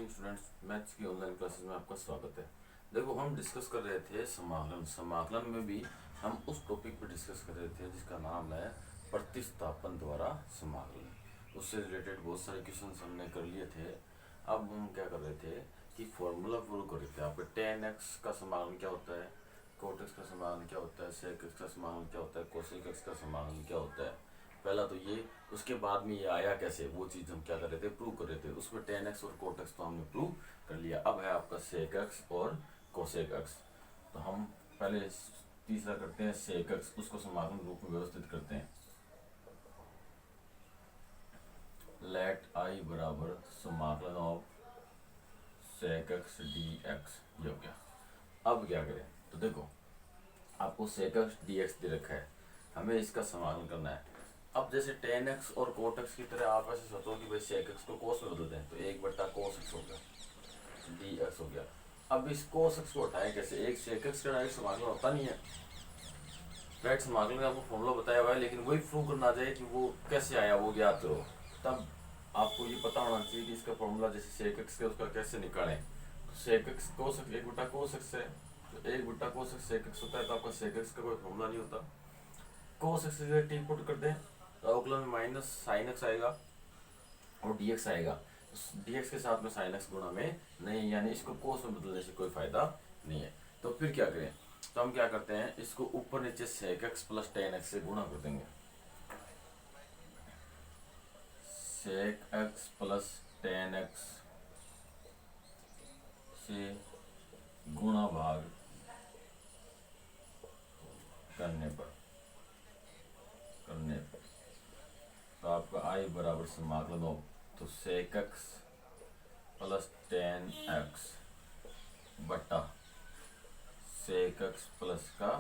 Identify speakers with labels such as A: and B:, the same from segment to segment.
A: Morning students, maths की online classes में आपका स्वागत है। देखो, हम डिस्कस कर रहे थे समाकलन में भी हम उस टॉपिक पर डिस्कस कर रहे थे जिसका नाम है प्रतिस्थापन द्वारा समाकलन। उससे रिलेटेड बहुत सारे क्वेश्चन हमने कर लिए थे। अब हम क्या कर रहे थे कि फॉर्मूला प्रूव कर रहे थे। आपके tan x का समाकलन क्या होता है, cot x का समाकलन क्या होता है, sec x का समाकलन क्या होता है, cosec x का समाकलन क्या होता है। पहला तो ये, उसके बाद में ये आया कैसे, वो चीज़ हम क्या कर रहे थे, प्रूव कर रहे थे। उसमें tan x और cot x तो हमने प्रूव कर लिया। अब है आपका sec x और cosec x। तो हम पहले तीसरा करते हैं sec x, उसको समाकलन रूप में व्यवस्थित करते हैं। लेट I बराबर समाकलन ऑफ sec x dx, ये हो गया। अब क्या करें, तो देखो आपको sec x dx दे रखा है, हमें इसका समाकलन करना है। अब जैसे tan x और cot x की तरह आप ऐसे सोचो कि भाई sec x को cos में बदल दें, तो 1/cos x हो गया, dx हो गया। अब इस cos x को हटाएं कैसे, एक sec x का डायरेक्ट समाकलन होता नहीं है। डायरेक्ट समाकलन का आपको फॉर्मूला बताया हुआ है, लेकिन वही प्रूव करना चाहिए कि वो कैसे आया, वो ज्ञात करो। तब आपको ये पता होना चाहिए कि इसका फॉर्मूला जैसे sec x का उसका कैसे निकालें। तो sec x cos x 1/cos x है, तो 1/cos x sec x होता है, तो आपका sec x का कोई फॉर्मूला नहीं होता। cos x से टी पुट कर दें तो अवकलन में माइनस साइन x आएगा और dx आएगा। dx के साथ में साइन x गुणा में नहीं, यानी इसको cos में बदलने से कोई फायदा नहीं है। तो फिर क्या करें, तो हम क्या करते हैं, इसको ऊपर नीचे sec x plus tan x से गुणा कर देंगे। sec x plus tan x से गुणा भाग करने पर तो आपका I बराबर समाकलन हो, तो sec x plus tan x बटा sec x प्लस का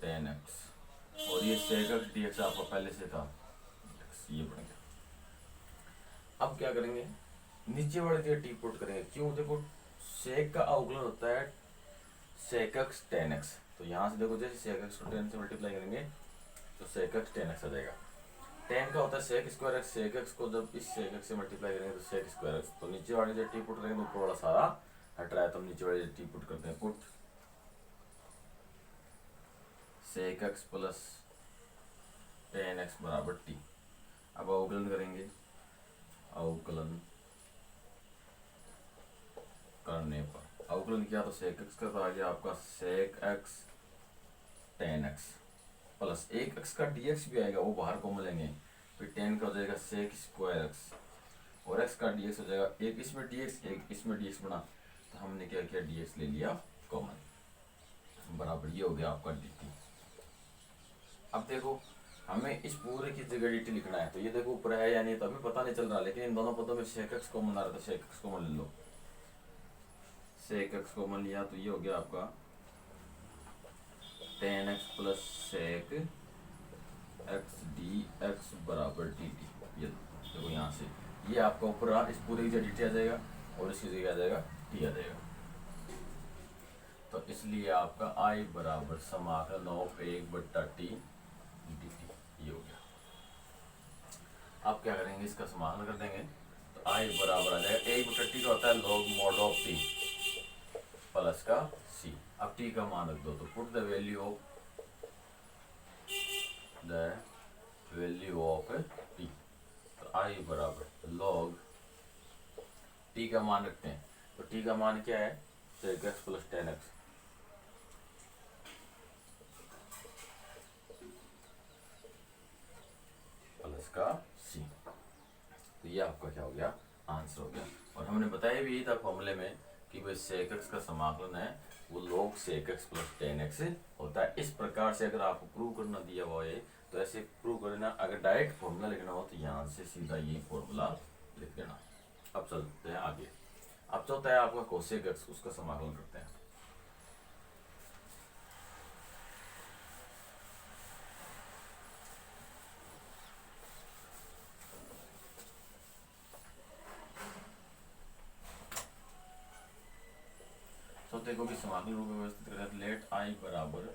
A: tan x, और ये sec x dx आपको पहले से था, ये बन गया। अब क्या करेंगे, नीचे वाले जगह टी पुट करेंगे। क्यों, देखो sec का अवकलन होता है sec x tan x, तो यहाँ से देखो जैसे sec x को tan से मल्टीप्लाई करेंगे तो sec x tan x आ जाएगा। tan का होता है sec square x, sec x को जब इस sec x से मल्टीप्लाई करेंगे तो sec स्क्वायर x, तो नीचे वाली जगह टी पुट करेंगे तो ऊपर वाला सारा हट रहा है, तो हम नीचे वाली जगह टी पुट करते हैं। Put sec x plus tan x बराबर t। अब अवकलन करेंगे, अवकलन करने पर अवकलन किया तो sec x का तो आ गया आपका sec x tan x plus एक x का dx भी आएगा, वो बाहर कॉमन लेंगे, फिर tan का हो जाएगा sec स्क्वायर x और x का dx हो जाएगा, एक इसमें dx एक इसमें dx बना, तो हमने क्या किया, dx ले लिया कॉमन, बराबर ये हो गया आपका dt। अब देखो हमें इस पूरे की जगह dt लिखना है, तो ये देखो ऊपर है या नहीं तो अभी पता नहीं चल रहा, लेकिन इन दोनों पदों में sec x कॉमन आ रहा था, sec x कॉमन ले लो। sec x कॉमन लिया तो ये हो गया आपका tan x plus sec x dx बराबर dt। ये देखो यहाँ से ये आपका ऊपर रहा, इस पूरे की जगह dt आ जाएगा और इसकी जगह आ जाएगा t आ जाएगा। तो इसलिए आपका I बराबर समाकलन ऑफ 1/t dt, ये हो गया। अब क्या करेंगे, इसका समाकलन कर देंगे तो I बराबर आ जाएगा 1/t का होता है log mod of t plus का c। अब t का मान रख दो, तो put the value of t, तो I बराबर log t का मान रखते हैं, तो t का मान क्या है, sec x plus tan x plus का c। तो ये आपका क्या हो गया, आंसर हो गया। और हमने बताया भी यही था फॉर्मूले में कि भाई sec x का समाकलन है वो log sec x plus tan x होता है। इस प्रकार से अगर आपको प्रूव करना दिया हुआ है तो ऐसे प्रूव करना, अगर डायरेक्ट फॉर्मूला लिखना हो तो यहाँ से सीधा ये फॉर्मूला लिख देना। अब चलते हैं आगे। अब चलता है आपका cosec x, उसका समाकलन करते हैं। तो देखो कि समाकलन रूप में व्यवस्थित करें तो लेट I बराबर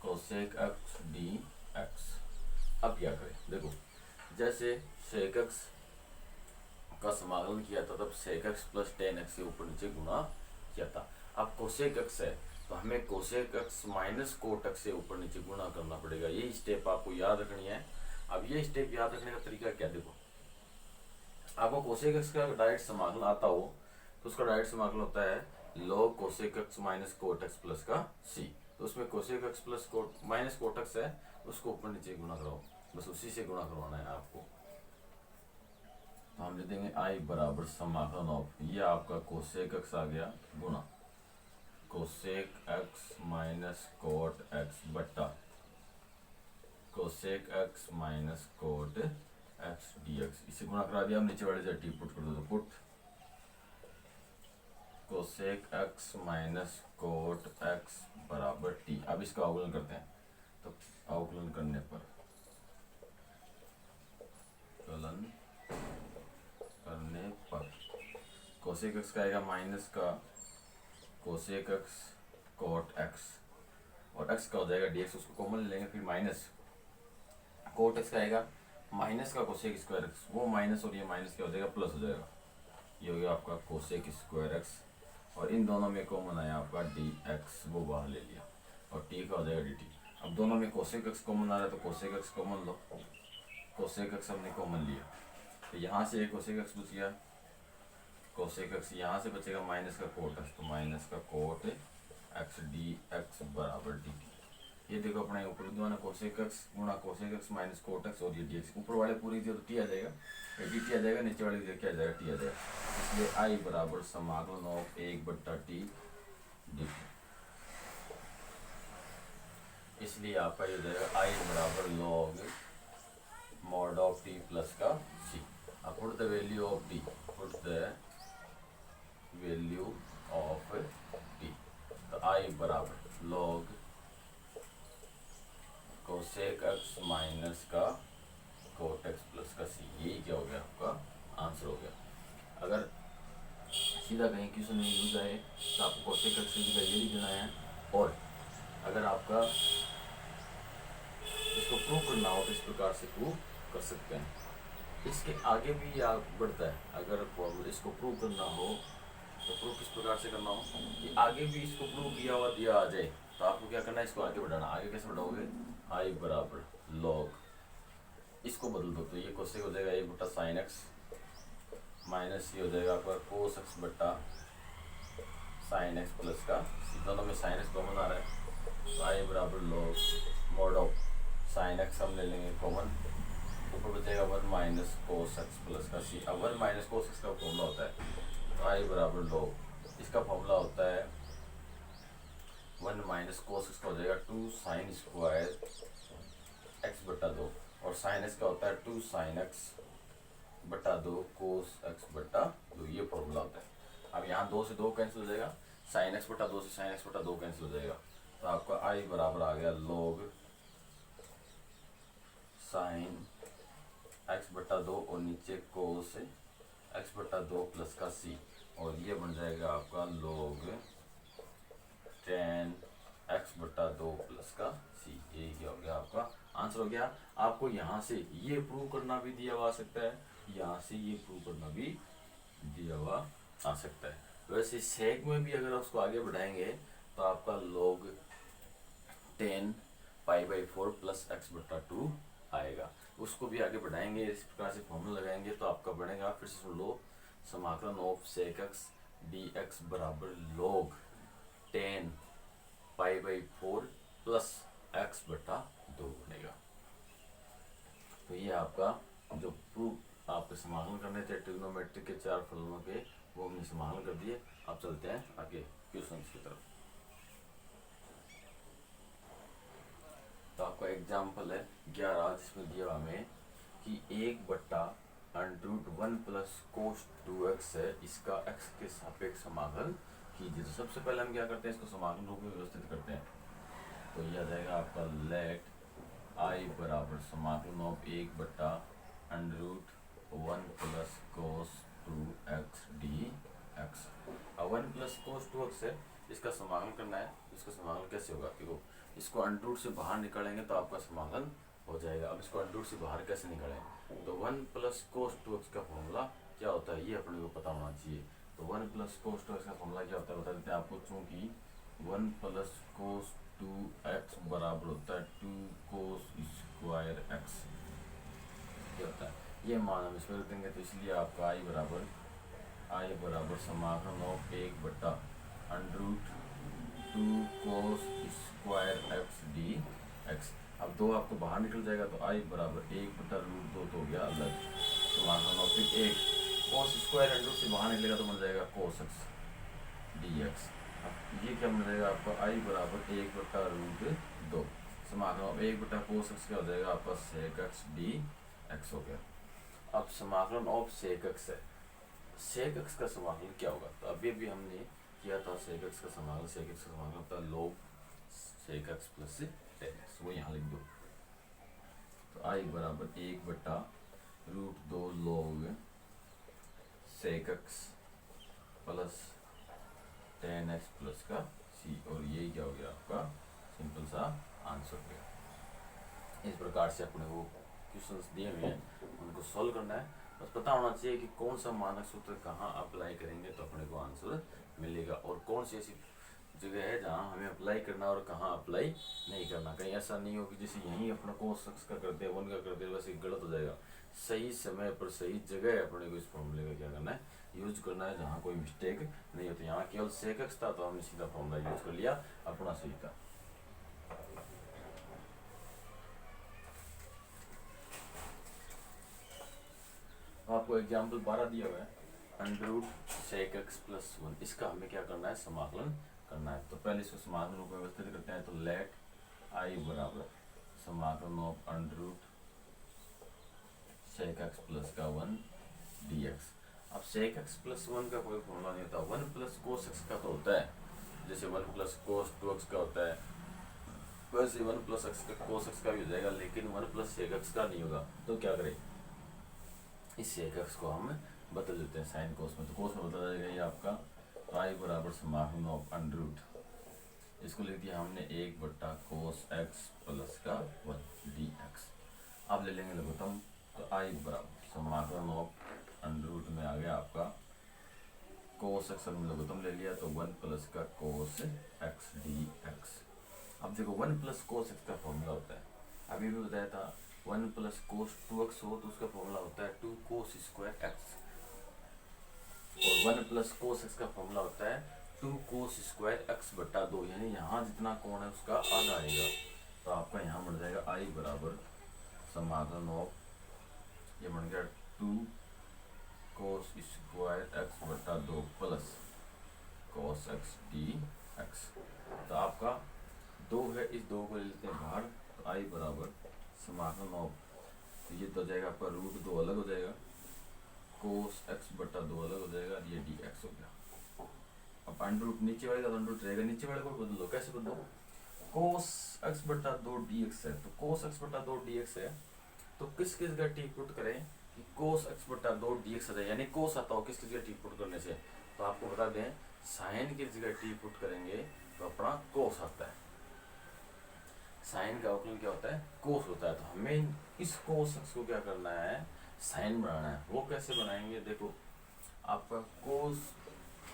A: cosec x dx। अब क्या करें, देखो जैसे sec x का समाकलन किया था तब sec x plus tan x से ऊपर नीचे गुणा किया था। अब कोसेक एक्स है तो हमें cosec x minus cot x से ऊपर नीचे गुणा करना पड़ेगा। यही स्टेप आपको याद रखनी है। अब ये स्टेप याद रखने का तरीका क्या, देखो आपको कोसेक एक्स का डायरेक्ट समाकलन आता हो तो उसका डायरेक्ट समाकलन होता है log cosec x minus cot x plus का c। तो उसमें cosec x plus coat minus cot x है, उसको ऊपर नीचे गुणा कराओ, बस उसी से गुणा करवाना है आपको। तो हम लिख देंगे i बराबर समाकलन ऑफ, ये आपका कोसेक एक्स आ गया गुणा cosec x minus cot x बट्टा cosec x minus cot x d x, इसे गुणा करा दिया। हम नीचे वाले से टी पुट कर दो, तो put cosec x minus cot x बराबर टी। अब इसका अवकलन करते हैं, तो अवकलन करने पर कोसेक एक्स का आएगा माइनस का कोसेक एक्स कोट एक्स और एक्स का हो जाएगा डी एक्स, उसको कॉमन ले लेंगे, फिर माइनस कोट एक्स का आएगा माइनस का कोसेक स्क्वायर एक्स, वो माइनस और ये माइनस क्या हो जाएगा प्लस हो जाएगा। ये हो गया आपका कोसेक स्क्वायर एक्स और इन दोनों में कॉमन आया आपका डी एक्स, वो बाहर ले लिया और टी का हो जाएगा डी टी। अब दोनों में कोसेक एक्स कॉमन आ रहा है तो कोसेक एक्स कॉमन लो, कोसेक एक्स हमने कॉमन लिया तो यहाँ से कोसेक एक्स बच गया, कोसेक एक्स यहाँ से बचेगा माइनस का कोट एक्स, तो माइनस का कोट एक्स डी एक्स बराबर डी टी। ये देखो अपने ऊपर विद्यमान कोसेक एक्स गुणा cosec x minus cot x और ये डी एक्स, ऊपर वाले पूरी दिया तो टी आ जाएगा, डी टी आ जाएगा, नीचे वाले दिया क्या आ जाएगा टी आ जाएगा। इसलिए आई बराबर समाकलन ऑफ 1/t डी टी। इसलिए आपका ये हो जाएगा आई बराबर log mod of T plus का सी। अब put the value of T, put the value of T, तो आई बराबर लॉग कोसेक एक्स माइनस का कोट एक्स प्लस का सी। यही क्या हो गया आपका आंसर हो गया। अगर सीधा कहीं क्वेश्चन में यूज आए तो आपको कोसेक एक्स की जगह ये लिख देना है, और अगर आपका इसको प्रूव करना हो तो इस प्रकार से प्रूव कर सकते हैं। इसके आगे भी आप बढ़ता है, अगर इसको प्रूव करना हो तो प्रूफ किस प्रकार से करना हो कि आगे भी इसको प्रूव किया हुआ दिया आ जाए तो आपको क्या करना है, इसको आगे बढ़ाना। आगे कैसे बढ़ाओगे, आई बराबर लॉग, इसको बदल दो तो ये कोसेक हो जाएगा 1/sin x माइनस ये हो जाएगा आपका कोस एक्स बट्टा sin x प्लस का, दोनों में sin x कॉमन आ रहा है तो आई बराबर log mod of sin x हम ले लेंगे कॉमन, ऊपर बचेगा 1 माइनस कोस एक्स प्लस का सी। अब 1 माइनस कोस एक्स का फॉर्मूला होता है आई बराबर लॉग, इसका फॉर्मूला होता है 1 माइनस कोस एक्स का हो जाएगा 2 साइन स्क्वायर एक्स बट्टा 2 और साइन एक्स का होता है 2 साइन एक्स बट्टा 2 कोस एक्स बट्टा 2, ये फॉर्मूला होता है। अब यहाँ 2 से 2 कैंसिल हो जाएगा, साइन एक्स बट्टा 2 से साइन एक्स बट्टा 2 कैंसिल हो जाएगा, तो आपका आई बराबर आ गया लॉग साइन एक्स बट्टा 2 और नीचे कोस एक्स बट्टा 2 प्लस का सी, और ये बन जाएगा आपका लॉग टेन एक्स बट्टा 2 प्लस का सी। ये क्या हो गया आपका आंसर हो गया। आपको यहाँ से ये प्रूव करना भी दिया हुआ आ सकता है, यहाँ से ये प्रूव करना भी दिया हुआ आ सकता है। वैसे सेक में भी अगर उसको आगे बढ़ाएंगे तो आपका लॉग 10 π/4 प्लस एक्स बट्टा 2 आएगा, उसको भी आगे बढ़ाएंगे, इस प्रकार से फॉर्मूला लगाएंगे तो आपका बढ़ेगा। फिर से सुन लो, समाकलन of sec x d x बराबर लॉग 10 π/4 प्लस एक्स बट्टा 2 बनेगा। तो ये आपका जो प्रूफ आपके समाकलन करने थे ट्रिग्नोमेट्री के 4 फलनों के, वो हमने समाकलन कर दिए। अब चलते हैं आगे क्वेश्चन की तरफ। तो आपका एग्जाम्पल है 11, जिसमें दिया हमें कि 1/√1 प्लस कोस 2x है, इसका x के सापेक्ष समाकलन कीजिए। तो सबसे पहले हम क्या करते हैं, इसको समाकलन रूप में व्यवस्थित करते हैं। तो यह आ जाएगा आपका लेट आई बराबर समाकलन of 1/√1 plus cos 2x dx। अब 1 प्लस कोस 2x है, इसका समाकलन करना है। इसका समाकलन कैसे होगा, देखो इसको अंडरूट से बाहर निकालेंगे तो आपका समाकलन हो जाएगा। अब इसको अंडरूट से बाहर कैसे निकालें, तो 1 प्लस कोस 2x का फॉर्मूला क्या होता है ये अपने को पता होना चाहिए। तो 1 प्लस कोस टू एक्स का फॉर्मूला क्या होता है बता देते हैं आपको। चूँकि 1 प्लस कोस टू एक्स बराबर होता है 2 कोस स्क्वायर एक्स क्या होता है, ये मान हम इसमें रख देंगे। तो इसलिए आपका आई बराबर समाकलन of 1/√2 cos square x d x. अब 2 आपको बाहर निकल जाएगा तो आई बराबर 1/√2 तो हो गया अलग, समाकलन ऑफ फिर 1 कोस स्क्वायर अंडर से बाहर निकलेगा तो बन जाएगा कोस एक्स डी एक्स। अब ये क्या बन जाएगा आपका आई बराबर 1/√2 समाकलन ऑफ 1/कोस एक्स क्या हो जाएगा आपका सेक एक्स डी एक्स हो गया। अब समाकलन ऑफ सेक एक्स है, सेक एक्स का समाकलन क्या होगा। तो अभी भी हमने किया था सेक एक्स का समाकलन, सेक एक्स का समाकलन होता है log sec x plus tan x, वो यहाँ लिख दो। तो आई बराबर 1/√2 log sec x plus tan x plus का सी, और ये क्या हो गया आपका सिंपल सा आंसर हो गया। इस प्रकार से अपने को क्वेश्चंस दिए हुए हैं उनको सॉल्व करना है, बस पता होना चाहिए कि कौन सा मानक सूत्र कहाँ अप्लाई करेंगे तो अपने को आंसर मिलेगा, और कौन सी ऐसी जगह है जहाँ हमें अप्लाई करना और कहाँ अप्लाई नहीं करना। कहीं ऐसा नहीं हो कि जैसे यहीं अपना कोस एक्स का करते हैं 1 का करते हैं वैसे गलत हो जाएगा। सही समय पर सही जगह अपने को इस फॉर्मूले का क्या करना है यूज करना है, जहाँ कोई मिस्टेक नहीं होती। यहाँ केवल सेक एक्स था तो हमने सीधा फॉर्मूला यूज कर लिया, अपना सही था। आपको एग्जाम्पल 12 दिया हुआ है अंडर सेक एक्स प्लस 1, इसका हमें क्या करना है समाकलन करना है। तो पहले इसको समाकलन रूप में व्यवस्थित करते हैं। तो लेट आई बराबर समाकलन of under sec x plus का 1 डी एक्स। अब सेक एक्स प्लस 1 का कोई फॉर्मूला नहीं होता, 1 प्लस कोस एक्स का तो होता है, जैसे 1 प्लस कोस 2x का होता है वैसे 1 प्लस एक्स का कोस एक्स का भी हो जाएगा, लेकिन 1 प्लस सेक एक्स का नहीं होगा। तो क्या करें, इस सेक एक्स को हम बदल देते हैं साइन कोस में, तो कोस में बदल जाएगा ये आपका आई बराबर समाकलन ऑफ अंडर, इसको लिख दिया हमने 1/कोस एक्स प्लस का 1 डी एक्स। अब ले लेंगे लघुत्तम, तो आई बराबर समाकलन ऑफ अंडर में आ गया आपका कोस एक्स, हमने लघुत्तम ले लिया तो 1 प्लस का कोस एक्स डी एक्स। अब देखो 1 प्लस कोस एक्स का फॉर्मूला होता है, अभी भी बताया था 1 प्लस कोस 2x हो तो उसका फॉर्मूला होता है 2 कोस स्क्वायर एक्स, और 1 प्लस कोस एक्स का फॉर्मूला होता है 2 कोस स्क्वायर एक्स बटा 2, यानी यहाँ जितना कोण है उसका आधा आएगा। तो आपका यहाँ बन जाएगा आई बराबर समाकलन ऑफ ये बन गया 2 कोस स्क्वायर एक्स बटा 2 plus cos x d x. तो आपका 2 है, इस 2 को ले लेते हैं बाहर, तो आई बराबर समाकलन ऑफ, तो ये तो जाएगा आपका √2 अलग हो जाएगा, कोस एक्स बटा 2 अलग हो जाएगा, ये डी एक्स हो गया। अब अंडर नीचे वाले का अंडर रहेगा, नीचे वाले को बदल दो, कैसे बदलो, कोस एक्स बटा 2 डी एक्स है, तो कोस एक्स बटा 2 डी एक्स है तो किस किस जगह टी पुट करें कि कोस एक्स बटा 2 डी एक्स आ जाए, यानी कोस आता हो किस किस जगह टी पुट करने से। तो आपको बता दें साइन की जगह टी पुट करेंगे तो अपना कोस आता है, साइन का अवकलन क्या होता है कोस होता है। तो हमें इस कोस एक्स को क्या करना है साइन बनाना है, वो कैसे बनाएंगे, देखो आपका कोस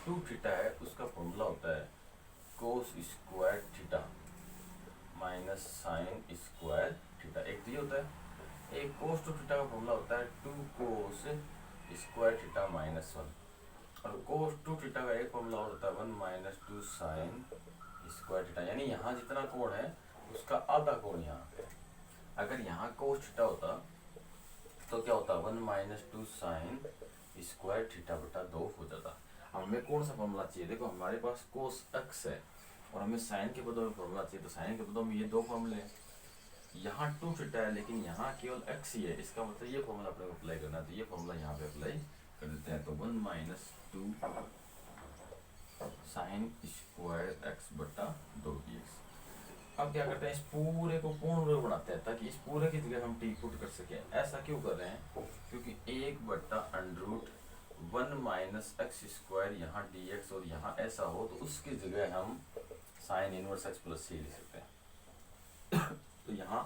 A: 2 थीटा है उसका फॉर्मूला होता है cos square theta minus sine square theta, एक तो ये होता है। एक कोस 2 थीटा का फॉर्मूला होता है 2 कोस स्क्वायर थीटा माइनस 1, और कोस 2 थीटा का एक फॉर्मूला होता है 1 माइनस 2 साइन स्क्वायर थीटा, यानी यहाँ जितना कोण है उसका आधा कोण यहाँ पे। अगर यहाँ कोस थीटा होता तो क्या होता 1 माइनस 2 साइन स्क्वायर थीटा बटा 2 हो जाता। हमें कौन सा फॉर्मूला चाहिए, देखो हमारे पास कोस एक्स है और हमें साइन के बदले में फॉर्मूला चाहिए, तो साइन के बदले में ये 2 फॉर्मूले हैं, यहाँ 2 थीटा है लेकिन यहाँ केवल एक्स ही है, इसका मतलब ये फॉर्मूला अपने को अप्लाई करना है, तो ये फॉर्मूला यहाँ पे अप्लाई कर देते हैं। तो 1 माइनस 2 साइन स्क्वायर एक्स बटा 2 dx। अब क्या करते हैं इस पूरे को पूर्ण वर्ग बनाते हैं ताकि इस पूरे की जगह हम टी पुट कर सकें। ऐसा क्यों कर रहे हैं, क्योंकि 1/√1 माइनस एक्स स्क्वायर यहाँ डी एक्स और यहाँ ऐसा हो तो उसकी जगह हम साइन इनवर्स एक्स प्लस सी लिख सकते हैं। तो यहाँ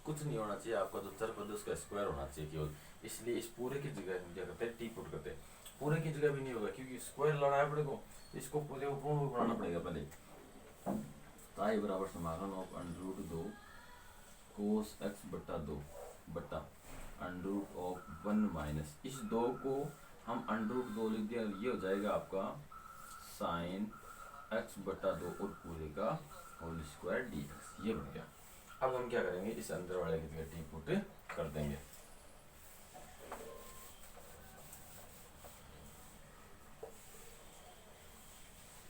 A: कुछ नहीं होना चाहिए, आपका जो चरपद है उसका स्क्वायर होना चाहिए केवल। इसलिए इस पूरे की जगह हम क्या करते हैं, टी पुट करते हैं। पूरे की जगह भी नहीं होगा क्योंकि स्क्वायर लगाया अपने को, इसको पूरे को पूर्ण रूप बनाना पड़ेगा पहले। तो आई बराबर समाकलन ऑफ √2 कोस एक्स बटा 2 बटा √ ऑफ 1 माइनस, इस 2 को हम √2 लिख दिया, ये हो जाएगा आपका साइन एक्स बटा 2 और पूरे का होल स्क्वायर dx, ये बन गया। अब हम क्या करेंगे, इस अंदर वाले की जगह टी पुट कर देंगे।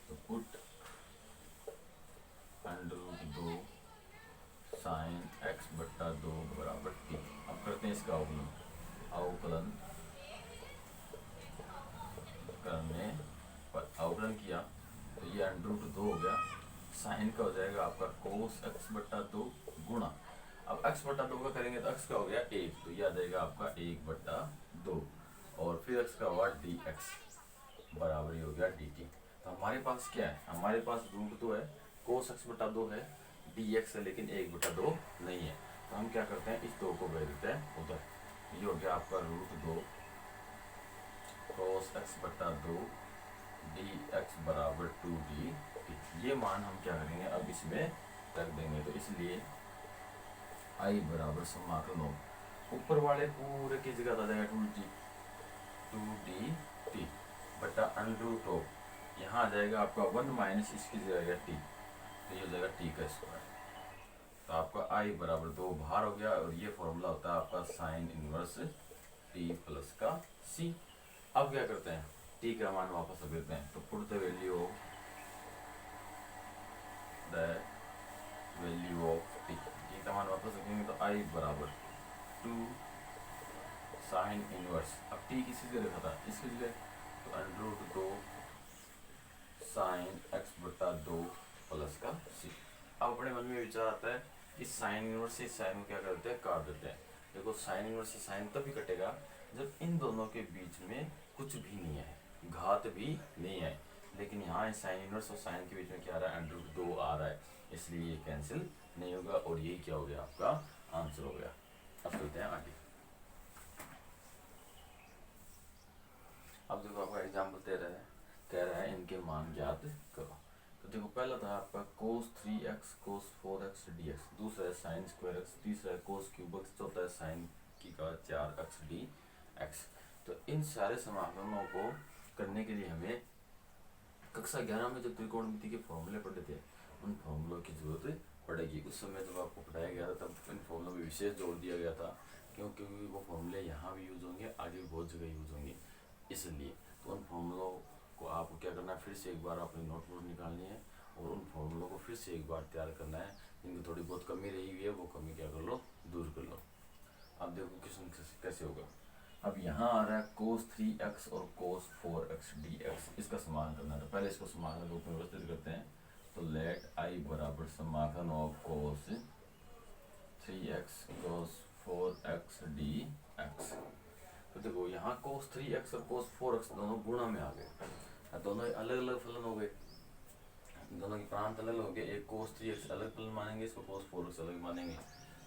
A: तो पुट √2 साइन एक्स बटा 2 बराबर टी। अब करते हैं इसका अवकलन। अवकलन करने पर अवकलन किया तो ये √2 हो गया, साइन का हो जाएगा आपका कोस एक्स बटा 2 गुणा, अब एक्स बटा 2 का करेंगे तो एक्स का हो गया 1, तो ये आ जाएगा आपका 1 बटा 2, और फिर एक्स का हुआ dx बराबर ही हो गया dt। तो हमारे पास क्या है, हमारे पास √2 है, कोस एक्स बटा 2 है, dx है, लेकिन 1 बटा 2 नहीं है। तो हम क्या करते हैं, इस 2 को भेज देते हैं उधर, ये हो गया आपका √2 कोस एक्स बटा 2 dx बराबर 2d। ये मान हम क्या करेंगे, अब इसमें रख देंगे, तो इसलिए आई बराबर समाकलन हो, ऊपर वाले पूरे की जगह आ जाएगा 2dt बटा √2, यहाँ आ जाएगा आपका 1 माइनस इसकी जगह t, तो ये हो जाएगा t का स्क्वायर। तो आपका आई बराबर 2 बाहर हो गया, और ये फॉर्मूला होता है आपका साइन इनवर्स t प्लस का c। अब क्या करते हैं, t का मान वापस रख देते हैं, तो put the value of t, t का मान वापस रखेंगे तो आई बराबर 2 साइन इनवर्स, अब t किसी जगह रखा था, इसकी जगह, तो √2 साइन एक्स बटा 2 प्लस का c। अब अपने मन में विचार आता है, इस साइन इनवर्स से साइन को क्या करते हैं, काट देते हैं। देखो साइन इनवर्स से साइन तभी कटेगा जब इन दोनों के बीच में कुछ भी नहीं है, घात भी नहीं है, लेकिन यहाँ साइन इनवर्स और साइन के बीच में क्या आ रहा है, √2 आ रहा है, इसलिए ये कैंसिल नहीं होगा, और यही क्या हो गया, आपका आंसर हो गया। अब चलते हैं आगे। अब देखो आपका एग्जाम्पल दे रहा है, कह रहा है इनके मान ज्ञात करो। तो देखो पहला था आपका cos 3x cos 4x dx, दूसरा है sin स्क्वायर x, तीसरा है cos क्यूब x, चौथा है sin की का 4x dx। तो इन सारे समाकलनों को करने के लिए हमें कक्षा 11 में जो त्रिकोणमिति के फॉर्मूले पढ़े थे, उन फॉर्मूलों की जरूरत पड़ेगी। उस समय जब आपको पढ़ाया गया था तब इन फॉर्मूलों में विशेष जोर दिया गया था, क्योंकि वो फॉर्मूले यहाँ भी यूज होंगे, आगे भी बहुत जगह यूज होंगे, इसलिए। तो उन फॉर्मूलों को आपको क्या करना है, फिर से एक बार अपनी नोटबुक निकालनी है और उन फॉर्मूलों को फिर से एक बार तैयार करना है, जिनकी थोड़ी बहुत कमी रही हुई है वो कमी क्या कर लो, दूर कर लो। अब देखो क्वेश्चन कैसे होगा। अब यहाँ आ रहा है cos 3x और cos 4x dx, इसका समाकलन करना है। तो पहले इसको समाकलन रूप में व्यवस्थित करते हैं, तो लेट आई बराबर समाकलन of cos 3x cos 4x dx। तो देखो यहाँ cos 3x और cos 4x दोनों गुणा में आ गए, दोनों अलग अलग फलन हो गए, दोनों की प्रांत अलग हो गए, एक cos 3x अलग फलन मानेंगे, इसको cos 4x अलग मानेंगे।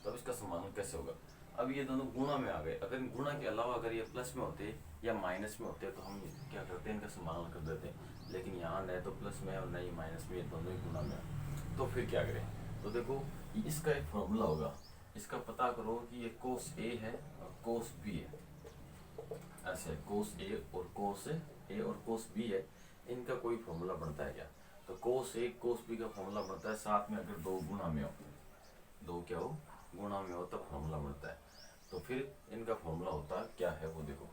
A: तो अब इसका समाकलन कैसे होगा, अब ये दोनों गुणा में आ गए, अगर गुणा के अलावा अगर ये प्लस में होते या माइनस में होते तो हम क्या करते हैं, इनका समाकलन कर देते, लेकिन यहाँ न तो प्लस में है और न ही माइनस में, दोनों ही गुणा में है। तो फिर क्या करें, तो देखो इसका एक फॉर्मूला होगा, इसका पता करो कि ये cos A है और cos B है, ऐसे cos A और cos B है, इनका कोई फॉर्मूला बनता है क्या, तो cos A cos B का फॉर्मूला बनता है, साथ में अगर दो गुणा में हो, दो क्या हो, गुणा में हो तब फॉर्मूला बनता है। तो फिर इनका फॉर्मूला होता क्या है वो देखो,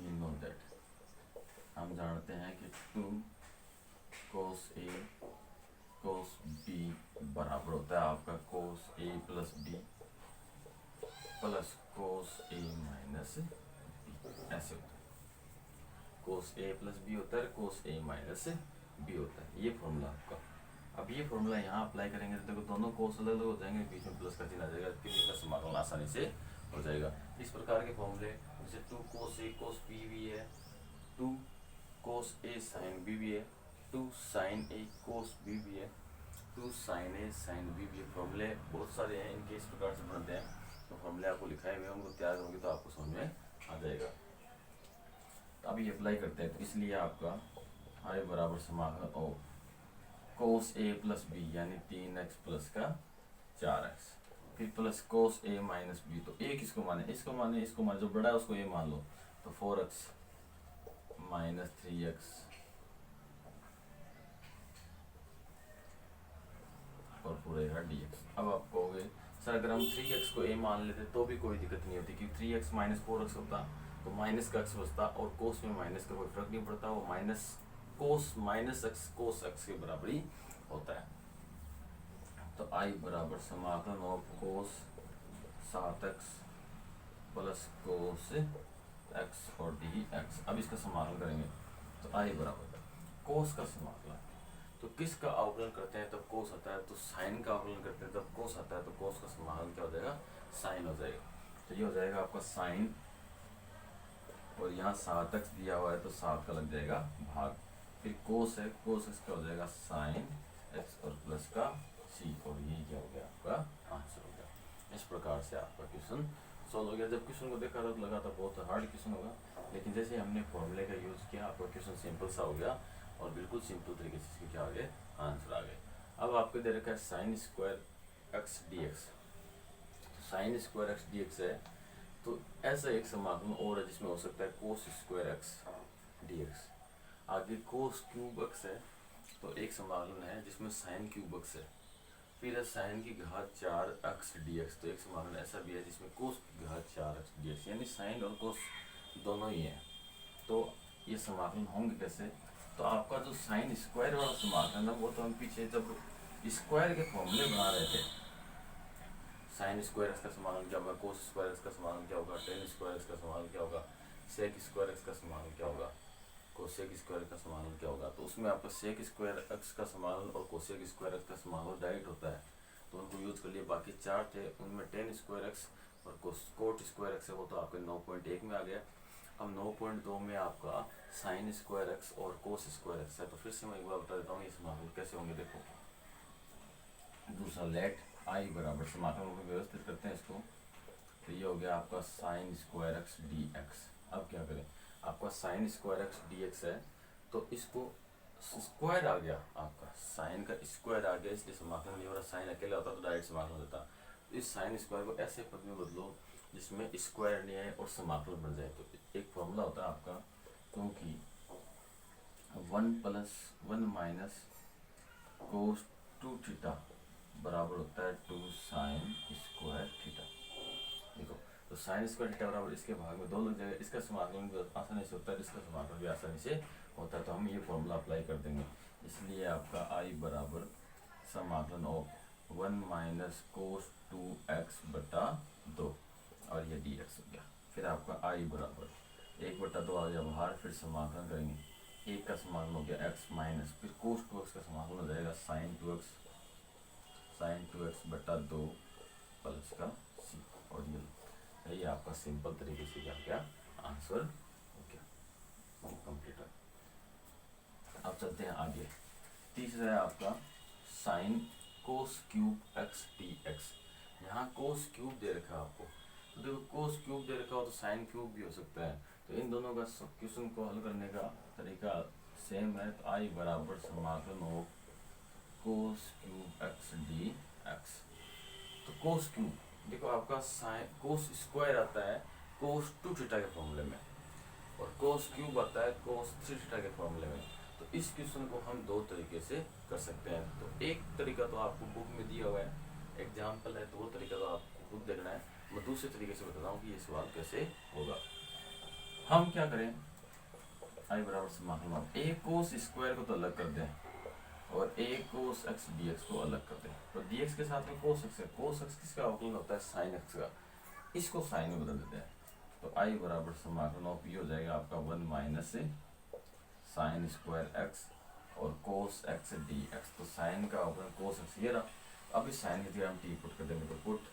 A: we know that, हम जानते हैं कि 2 cos A cos B बराबर होता है आपका cos A plus B plus cos A minus B, ऐसे होता है, cos A प्लस B होता है, cos A माइनस B होता है, ये फॉर्मूला आपका। अब ये फॉर्मूला यहाँ अप्लाई करेंगे तो देखो दोनों कोस अलग अलग हो जाएंगे, बीच में प्लस का चिन्ह आ जाएगा, फिर इसका समाकलन आसानी से हो जाएगा। इस प्रकार के फॉर्मूले जैसे 2 cos A cos B भी है, 2 cos A sin B भी है, 2 sin A cos B भी है, two sine A sine B, ये फॉर्मूले बहुत सारे हैं, इनके इस प्रकार से बनते हैं। तो फॉर्मूले आपको लिखाए हुए हैं, उनको तैयार होंगे तो आपको समझ में आ जाएगा। तो अभी अप्लाई करते हैं। तो इसलिए आपका आई बराबर समाकलन ओ कोस ए प्लस बी यानी 3x प्लस का 4x, फिर प्लस कोस ए माइनस बी। तो ए किसको माने, इसको माने, इसको माने, जो बड़ा है उसको ए मान लो। तो 4x माइनस 3x और पूरे का dx। अब आप कहोगे सर अगर हम 3x को a मान लेते तो भी कोई दिक्कत नहीं होती, क्योंकि 3x माइनस 4x होता तो माइनस का x बचता, और कोस में माइनस का कोई फर्क नहीं पड़ता, वो माइनस कोस माइनस x कोस x के बराबर ही होता है। तो I बराबर समाकलन of cos 7x plus cos x और dx। अब इसका समाकलन करेंगे। तो I बराबर कोस का समाकलन, तो किसका अवकलन करते हैं तब कोस आता है, तो साइन का अवकलन करते हैं तब कोस आता है। तो कोस का समाकलन क्या हो जाएगा, साइन हो जाएगा। तो ये हो जाएगा आपका साइन, और यहाँ 7x दिया हुआ है तो 7 का लग जाएगा भाग, फिर कोस है, कोस इसका हो जाएगा साइन x और प्लस का c, और ये क्या हो गया आपका आंसर हो गया। इस प्रकार से आपका क्वेश्चन सॉल्व हो गया। जब क्वेश्चन को देखा तो लगा था बहुत हार्ड क्वेश्चन होगा, लेकिन जैसे हमने फॉर्मूले का यूज़ किया आपका क्वेश्चन सिंपल सा हो गया, और बिल्कुल सिंपल तरीके से इसके क्या आ गए आंसर आ गए। अब आपको दे रखा है sine square x d x. Sine square x d x है, तो ऐसा एक समाकलन और है जिसमें हो सकता है cos square x d x. आगे कोस क्यूब एक्स है, तो एक समाकलन है जिसमें साइन क्यूब एक्स है। फिर है साइन की घात 4 एक्स डी एक्स, तो एक समाकलन ऐसा भी है जिसमें कोस की घात 4 एक्स डी एक्स, यानी साइन और कोस दोनों ही हैं। तो ये समाकलन होंगे कैसे, तो आपका जो साइन स्क्वायर वाला समाकलन है वो तो हम पीछे जब स्क्वायर के फॉर्मूले बना रहे थे, साइन स्क्वायर एक्स का समाकलन क्या होगा, कोस स्क्वायर एक्स का समाकलन क्या होगा, टेन स्क्वायर एक्स का समाकलन क्या होगा, सेक स्क्वायर एक्स का समाकलन क्या होगा, कोसेक स्क्वायर का समाकलन क्या होगा। तो उसमें आपका सेक स्क्वायर एक्स का समाकलन और कोसेक स्क्वायर एक्स का समाकलन डायरेक्ट होता है, तो उनको यूज कर लिए। बाकी 4 थे, उनमें टेन स्क्वायर एक्स और कोट स्क्वायर एक्स है, वो तो आपके 9.1 में आ गया। अब 9.2 में आपका साइन स्क्वायर एक्स और कोस स्क्वायर एक्स है। तो फिर से मैं एक बार बता देता हूँ ये समाकलन कैसे होंगे। देखो दूसरा लेट आई बराबर समाकलन को व्यवस्थित करते हैं इसको। तो ये हो गया आपका sine square x d x. अब क्या करें, आपका sine square x d x है, तो इसको स्क्वायर आ गया, आपका साइन का स्क्वायर आ गया, इसलिए समाकलन नहीं हो रहा। साइन अकेला होता तो डायरेक्ट समाकलन हो जाता। तो इस साइन स्क्वायर को ऐसे पद में बदलो जिसमें स्क्वायर नहीं है और समाकलन बन जाए। तो एक फॉर्मूला होता है आपका, क्योंकि 1 प्लस 1 माइनस कोस 2 थीटा बराबर होता है 2 साइन स्क्वायर थीटा। देखो तो साइन स्क्वायर थीटा बराबर इसके भाग में 2 लग जाएगा, इसका समाकलन भी आसानी से होता है, इसका समाकलन भी आसानी से होता है। तो हम ये फॉर्मूला अप्लाई कर देंगे, इसलिए आपका आई बराबर समाकलन ऑफ 1 माइनस कोस 2x बटा 2, और ये dx हो गया। फिर आपका आई बराबर 1/2 आ गया बाहर, फिर समाकलन करेंगे, 1 का समाकलन हो गया x माइनस, फिर कोस 2x का समाकलन हो जाएगा साइन 2x बटा 2 प्लस का c, और ये आपका सिंपल तरीके से क्या आंसर हो गया, कंप्लीट है। अब चलते हैं आगे। तीसरा है आपका sine cos cube x d x. यहाँ कोस क्यूब दे रखा है आपको, तो देखो कोस क्यूब दे रखा हो तो साइन क्यूब भी हो सकता है। तो इन दोनों का क्वेश्चन को हल करने का तरीका सेम है। तो आई बराबर समाकलन of cos cube x d x. तो कोस क्यूब देखो आपका साइन कोस स्क्वायर आता है कोस 2 थीटा के फॉर्मूले में, और कोस क्यूब आता है कोस 3 थीटा के फॉर्मूले में। तो इस क्वेश्चन को हम 2 तरीके से कर सकते हैं। तो एक तरीका तो आपको बुक में दिया हुआ है, एग्जाम्पल है, तो वो तरीका तो आपको खुद देखना है। मैं दूसरे तरीके से बताता हूँ कि ये सवाल कैसे होगा। हम क्या करें, आई बराबर समाकलन ए कोस स्क्वायर को तो अलग कर दें, और ए कोस एक्स डी एक्स को अलग कर दें। तो डी एक्स के साथ में कोस एक्स है, कोस एक्स किसका अवकलन होता है साइन एक्स का, इसको साइन में बदल देते हैं। तो आई बराबर समाकलन ऑफ ये हो जाएगा आपका 1 माइनस साइन स्क्वायर एक्स और कोस एक्स डी एक्स। तो साइन का अवकलन कोस एक्स ये रहा। अब इस साइन की जगह हम टी पुट कर देंगे, तो पुट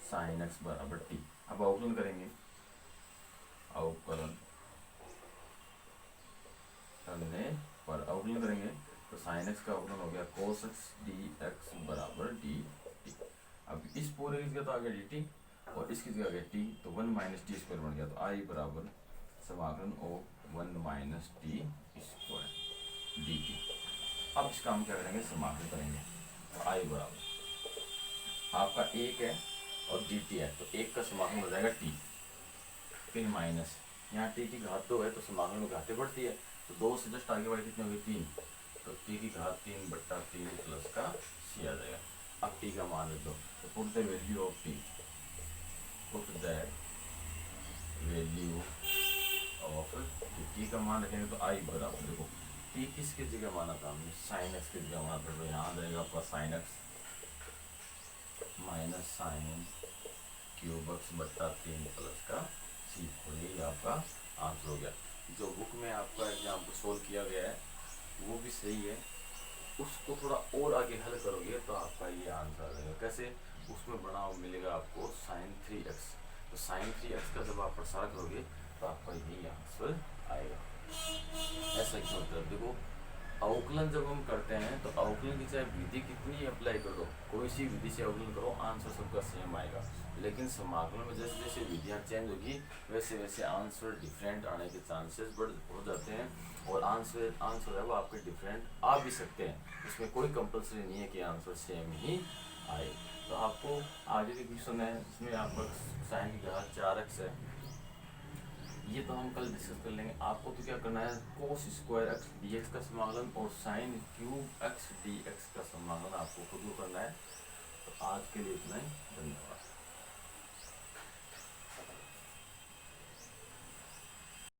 A: साइन एक्स बराबर टी। अब अवकलन करेंगे, अवकलन करने पर अवकलन करेंगे तो साइन एक्स का अवकलन हो गया कोस एक्स डी एक्स बराबर डी टी। अब इस पूरे की जगह तो आ गया डी टी और इसकी जगह आ गया टी, तो 1 माइनस टी स्क्वायर बन गया। तो आई बराबर समाकलन ओ 1 minus T square D T. अब इसका हम क्या करेंगे, समाकलन करेंगे। तो आई बराबर आपका एक है और डी टी है, तो एक का समाकलन हो जाएगा टी, फिर माइनस यहाँ टी की घात 2 है तो समाकलन में घातें बढ़ती है, तो 2 से जस्ट आगे बढ़े कितनी होगी 3, तो टी की घात 3/3 प्लस का सी आ जाएगा। अब टी का मान रख दो, तो put the value of T, put that value of T का मान रखेंगे तो आई बराबर, देखो टी किसकी जगह माना था हमने, साइन एक्स की जगह माना था, तो यहाँ आ जाएगा आपका sine x minus sine cube x बट्टा 3 प्लस का सी, और यही आपका आंसर हो गया। जो बुक में आपका एग्जाम को सोल्व किया गया है वो भी सही है, उसको थोड़ा और आगे हल करोगे तो आपका ये आंसर आ जाएगा। कैसे, उसमें बना मिलेगा आपको साइन 3x, तो साइन 3x का जब आप प्रसार करोगे तो आपका यही आंसर आएगा। ऐसा क्यों होता है, देखो अवकलन जब हम करते हैं तो अवकलन की चाहे विधि कितनी अप्लाई कर दो, कोई सी विधि से अवकलन करो आंसर सबका सेम आएगा, लेकिन समाकलन में जैसे जैसे विधियाँ चेंज होगी वैसे वैसे आंसर डिफरेंट आने के चांसेस बढ़ हो जाते हैं, और आंसर है वो आपके डिफरेंट आ भी सकते हैं, इसमें कोई कंपलसरी नहीं है कि आंसर सेम ही आए। तो आपको आगे के क्वेश्चन है इसमें आपका साइन की घात 4x है, ये तो हम कल डिस्कस कर लेंगे। आपको तो क्या करना है, cos square x d x का समाकलन और sine cube x d x का समाकलन आपको खुद को करना है। तो आज के लिए इतना ही, धन्यवाद।